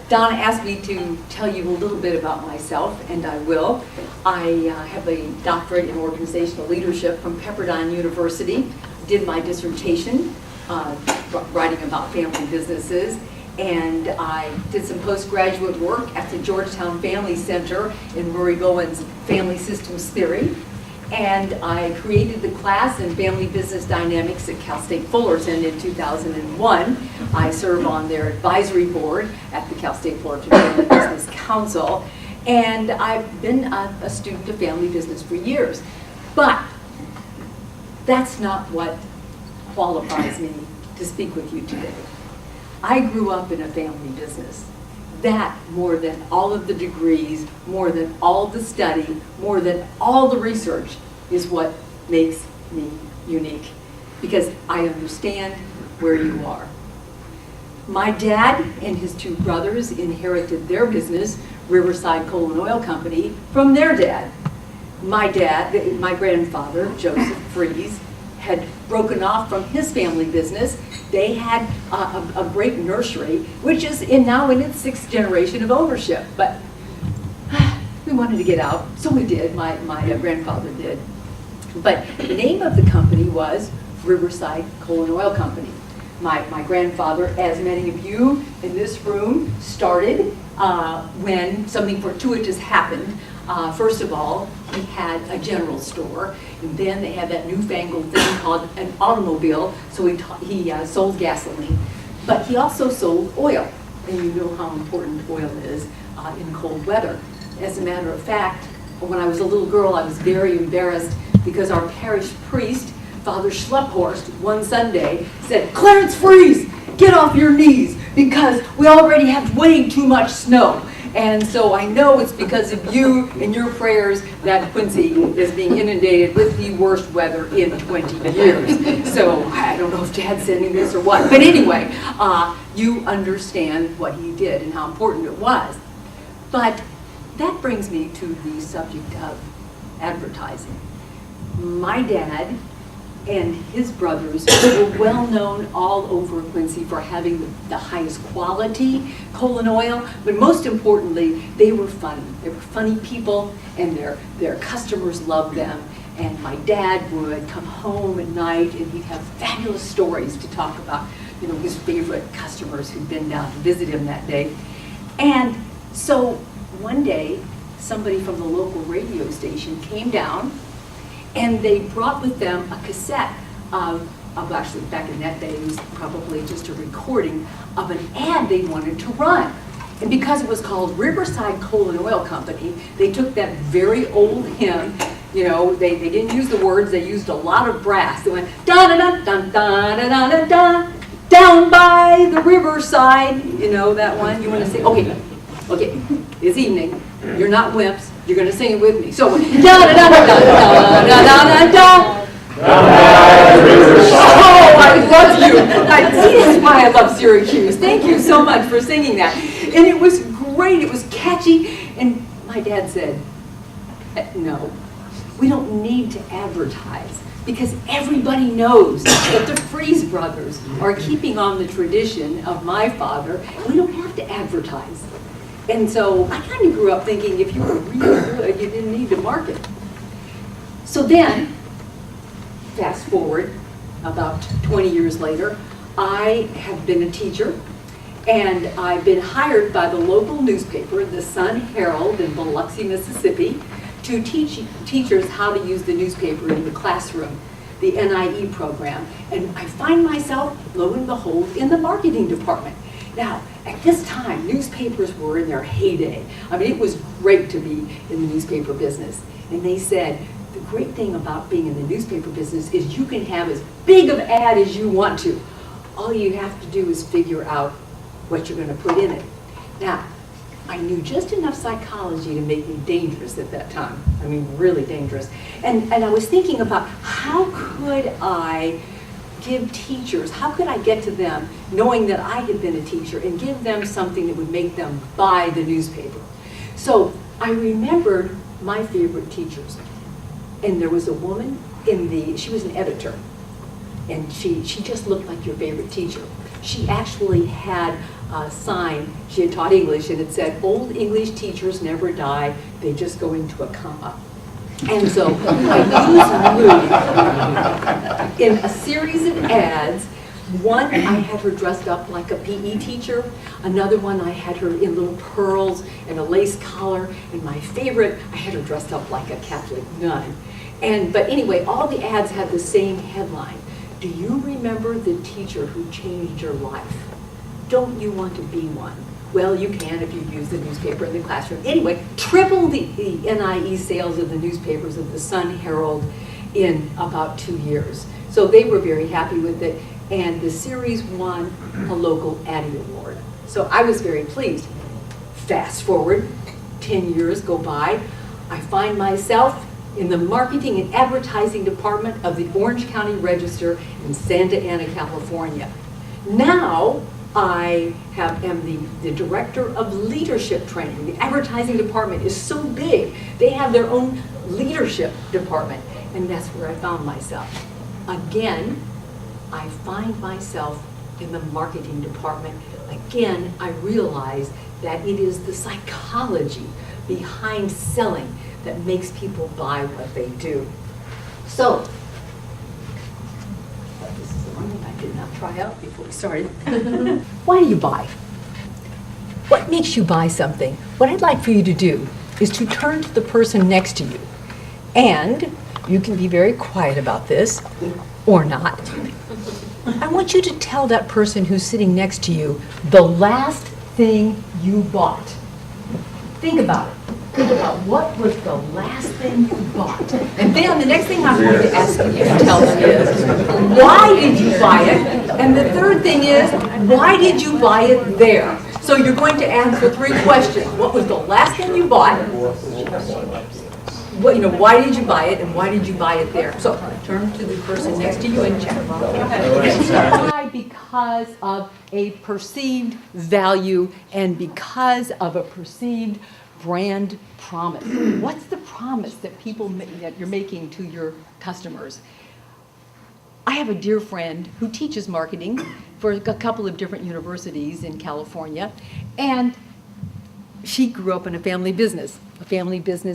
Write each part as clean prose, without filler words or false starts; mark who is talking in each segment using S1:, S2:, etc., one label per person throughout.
S1: Donna asked me to tell you a little bit about myself, and I will. I have a doctorate in organizational leadership from Pepperdine University. Did my dissertation writing about family businesses, and I did some postgraduate work at the Georgetown Family Center in Murray Bowen's Family Systems Theory. And I created the class in Family Business Dynamics at Cal State Fullerton in 2001. I serve on their advisory board at the Cal State Fullerton Family Business Council. And I've been a student of family business for years. But that's not what qualifies me to speak with you today. I grew up in a family business. That, more than all of the degrees, more than all the study, more than all the research, is what makes me unique. Because I understand where you are. My dad and his two brothers inherited their business, Riverside Coal and Oil Company, from their dad. My grandfather, Joseph Freeze, had broken off from his family business. They had a great nursery, which is now in its sixth generation of ownership. But we wanted to get out, so we did. My grandfather did. But the name of the company was Riverside Coal and Oil Company. My grandfather, as many of you in this room, started when something fortuitous happened. First of all, he had a general store, and then they had that newfangled thing called an automobile, so he sold gasoline. But he also sold oil, and you know how important oil is in cold weather. As a matter of fact, when I was a little girl, I was very embarrassed because our parish priest, Father Schlepphorst, one Sunday said, "Clarence Freeze, get off your knees because we already have way too much snow." And so I know it's because of you and your prayers that Quincy is being inundated with the worst weather in 20 years. So I don't know if Dad's sending this or what. But anyway, you understand what he did and how important it was. But that brings me to the subject of advertising. My dad and his brothers were well known all over Quincy for having the highest quality coal and oil, but most importantly, they were funny. They were funny people, and their customers loved them. And my dad would come home at night, and he'd have fabulous stories to talk about, his favorite customers who'd been down to visit him that day. And so one day, somebody from the local radio station came down, and they brought with them a cassette of actually back in that day, it was probably just a recording of an ad they wanted to run. And because it was called Riverside Coal and Oil Company, they took that very old hymn, they didn't use the words, they used a lot of brass. They went, da-da-da-da-da-da-da-da-da, down by the riverside, that one. You want to say, okay, it's evening, you're not wimps, you're going to sing it with me. So, da-da-da-da-da-da-da-da-da-da. Oh, I love you. That's why I love Syracuse. Thank you so much for singing that. And it was great. It was catchy. And my dad said, no, we don't need to advertise because everybody knows that the Freeze brothers are keeping on the tradition of my father. We don't have to advertise. And so I kind of grew up thinking if you were really good, you didn't need to market. So then, fast forward about 20 years later, I have been a teacher, and I've been hired by the local newspaper, the Sun Herald in Biloxi, Mississippi, to teach teachers how to use the newspaper in the classroom, the NIE program. And I find myself, lo and behold, in the marketing department. Now, at this time, newspapers were in their heyday. I mean, it was great to be in the newspaper business. And they said, the great thing about being in the newspaper business is you can have as big of an ad as you want to. All you have to do is figure out what you're going to put in it. Now, I knew just enough psychology to make me dangerous at that time. I mean, really dangerous. And I was thinking about how could I give teachers, how could I get to them knowing that I had been a teacher and give them something that would make them buy the newspaper. So I remembered my favorite teachers. And there was a woman she was an editor, and she just looked like your favorite teacher. She actually had sign. She had taught English, and it said, "Old English teachers never die, they just go into a coma." And so I used Lou in a series of ads. One, I had her dressed up like a PE teacher. Another one, I had her in little pearls and a lace collar. And my favorite, I had her dressed up like a Catholic nun. But anyway, all the ads had the same headline. Do you remember the teacher who changed your life? Don't you want to be one? Well, you can if you use the newspaper in the classroom. Anyway, triple the NIE sales of the newspapers of the Sun Herald in about 2 years. So they were very happy with it. And the series won a local Addy Award. So I was very pleased. Fast forward, 10 years go by. I find myself in the marketing and advertising department of the Orange County Register in Santa Ana, California. Now I am the director of leadership training. The advertising department is so big, they have their own leadership department. And that's where I found myself. Again, I find myself in the marketing department. Again, I realize that it is the psychology behind selling that makes people buy what they do. So, this is the one thing I did not try out before we started. Why do you buy? What makes you buy something? What I'd like for you to do is to turn to the person next to you, and you can be very quiet about this, or not. I want you to tell that person who's sitting next to you the last thing you bought. Think about it. Think about what was the last thing you bought. And then the next thing I'm going to ask you to tell them is, why did you buy it? And the third thing is, why did you buy it there? So you're going to answer 3 questions. What was the last thing you bought? Why did you buy it, and why did you buy it there? So turn to the person next to you and check. Why? Because of a perceived value and because of a perceived brand promise. What's the promise that that you're making to your customers? I have a dear friend who teaches marketing for a couple of different universities in California, and she grew up in a family business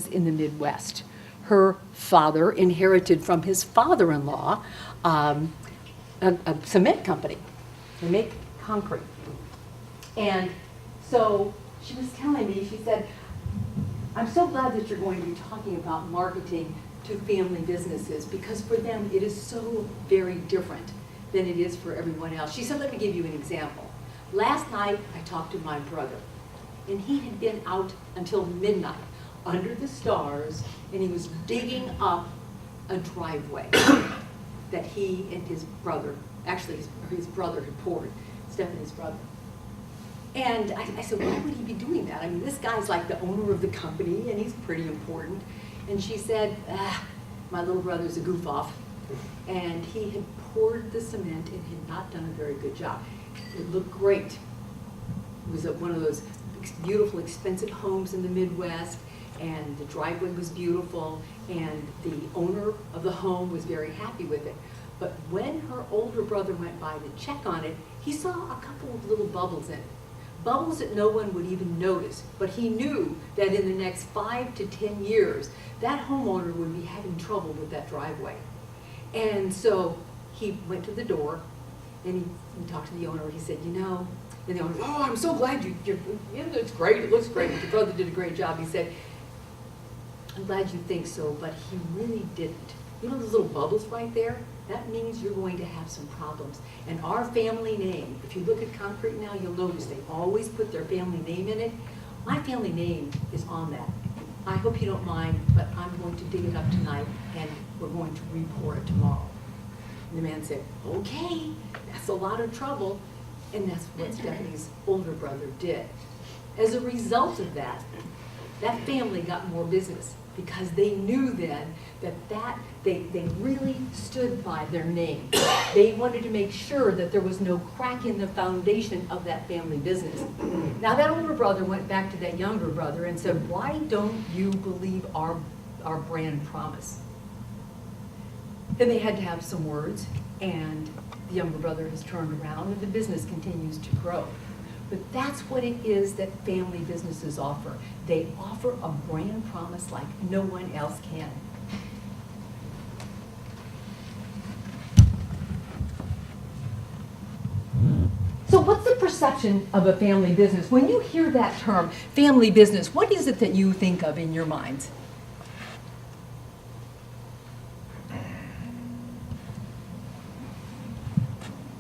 S1: in the Midwest. Her father inherited from his father-in-law a cement company. They make concrete. And so she was telling me, she said, I'm so glad that you're going to be talking about marketing to family businesses, because for them it is so very different than it is for everyone else. She said, let me give you an example. Last night I talked to my brother, and he had been out until midnight under the stars, and he was digging up a driveway that he and his brother, actually his brother had poured, Stephanie's brother. And I said, why would he be doing that? I mean, this guy's like the owner of the company, and he's pretty important. And she said, my little brother's a goof off, and he had poured the cement and had not done a very good job. It looked great. It was one of those beautiful, expensive homes in the Midwest, and the driveway was beautiful, and the owner of the home was very happy with it. But when her older brother went by to check on it, he saw a couple of little bubbles in it. Bubbles that no one would even notice, but he knew that in the next 5 to 10 years, that homeowner would be having trouble with that driveway. And so he went to the door, and he talked to the owner. He said, and the owner, oh, I'm so glad it's great, it looks great, your brother did a great job. He said, I'm glad you think so, but he really didn't. You know those little bubbles right there? That means you're going to have some problems. And our family name, if you look at concrete now, you'll notice they always put their family name in it. My family name is on that. I hope you don't mind, but I'm going to dig it up tonight, and we're going to re-pour it tomorrow. And the man said, okay, that's a lot of trouble. And that's what Stephanie's older brother did. As a result of that, that family got more business, because they knew then that they really stood by their name. They wanted to make sure that there was no crack in the foundation of that family business. Now that older brother went back to that younger brother and said, why don't you believe our brand promise? Then they had to have some words, and the younger brother has turned around, and the business continues to grow. But that's what it is that family businesses offer. They offer a brand promise like no one else can. So what's the perception of a family business? When you hear that term, family business, what is it that you think of in your minds?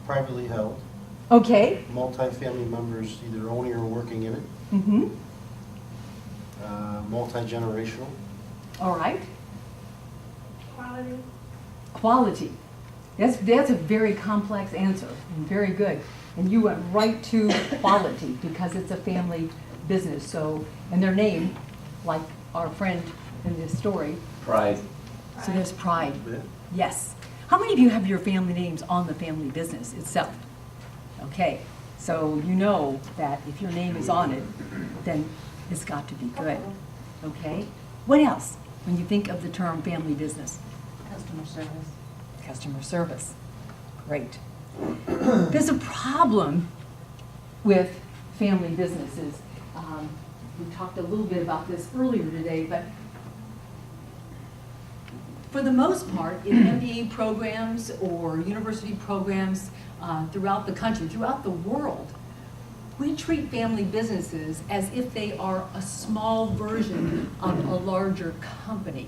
S2: Privately held.
S1: Okay.
S2: Multi-family members either owning or working in it.
S1: Mm-hmm.
S2: Multi-generational.
S1: All right.
S3: Quality.
S1: Quality. That's a very complex answer, and very good. And you went right to quality because it's a family business. So, and their name, like our friend in this story.
S4: Pride.
S1: So there's pride.
S2: Yeah.
S1: Yes. How many of you have your family names on the family business itself? Okay. So you know that if your name is on it, then it's got to be good. Okay. What else when you think of the term family business?
S3: Customer service.
S1: Customer service. Great. There's a problem with family businesses. We talked a little bit about this earlier today, but for the most part, in MBA programs or university programs throughout the country, throughout the world, we treat family businesses as if they are a small version of a larger company.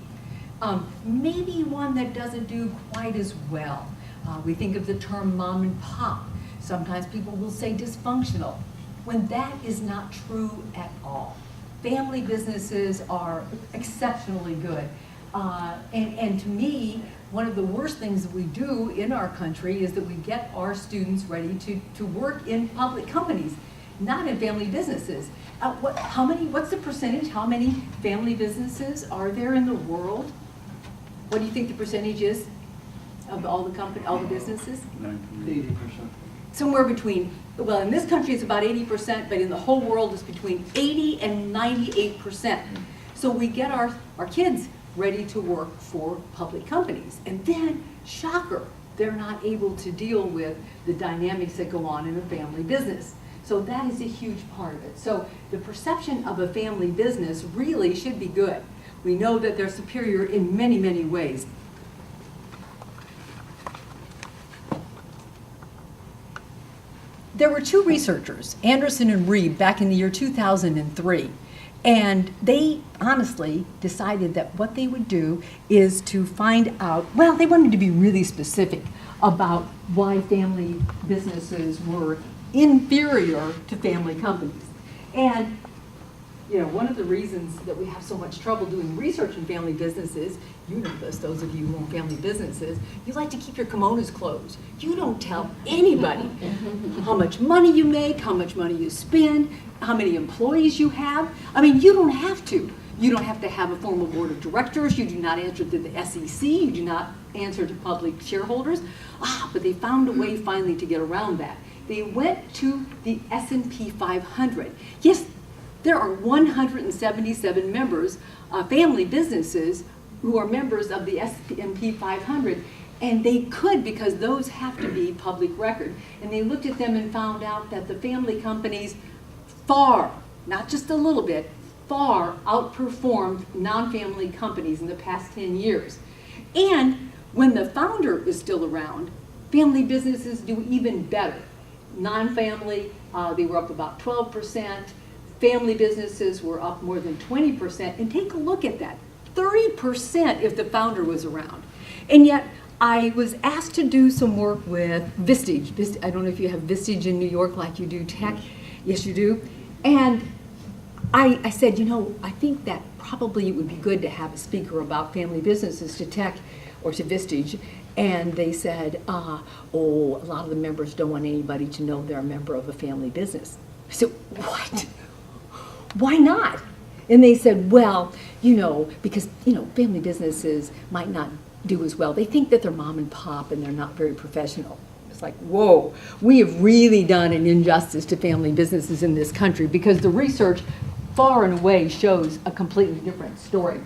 S1: Maybe one that doesn't do quite as well. We think of the term mom and pop. Sometimes people will say dysfunctional, when that is not true at all. Family businesses are exceptionally good. And to me, one of the worst things that we do in our country is that we get our students ready to work in public companies, not in family businesses. What's the percentage? How many family businesses are there in the world? What do you think the percentage is of all the businesses?
S4: 80%.
S1: Somewhere between, well, in this country it's about 80%, but in the whole world it's between 80 and 98%. So we get our kids ready to work for public companies. And then, shocker, they're not able to deal with the dynamics that go on in a family business. So that is a huge part of it. So the perception of a family business really should be good. We know that they're superior in many, many ways. There were two researchers, Anderson and Reed, back in the year 2003. And they honestly decided that what they would do is to find out, well, they wanted to be really specific about why family businesses were inferior to family companies. And you know, one of the reasons that we have so much trouble doing research in family businesses, you know this, those of you who own family businesses, you like to keep your kimonos closed. You don't tell anybody how much money you make, how much money you spend, how many employees you have. I mean, you don't have to. You don't have to have a formal board of directors. You do not answer to the SEC. You do not answer to public shareholders. But they found a way finally to get around that. They went to the S&P 500. Yes, there are 177 members, family businesses, who are members of the S&P 500, and they could, because those have to be public record. And they looked at them and found out that the family companies far, not just a little bit, far outperformed non-family companies in the past 10 years. And when the founder is still around, family businesses do even better. Non-family, they were up about 12%. Family businesses were up more than 20%. And take a look at that, 30% if the founder was around. And yet, I was asked to do some work with Vistage. I don't know if you have Vistage in New York like you do tech. Yes, you do. And I said, you know, I think that probably it would be good to have a speaker about family businesses to tech or to Vistage. And they said, a lot of the members don't want anybody to know they're a member of a family business. I said, what? Why not? And they said, well, you know, because, you know, family businesses might not do as well. They think that they're mom and pop and they're not very professional. It's like, whoa, we have really done an injustice to family businesses in this country because the research far and away shows a completely different story.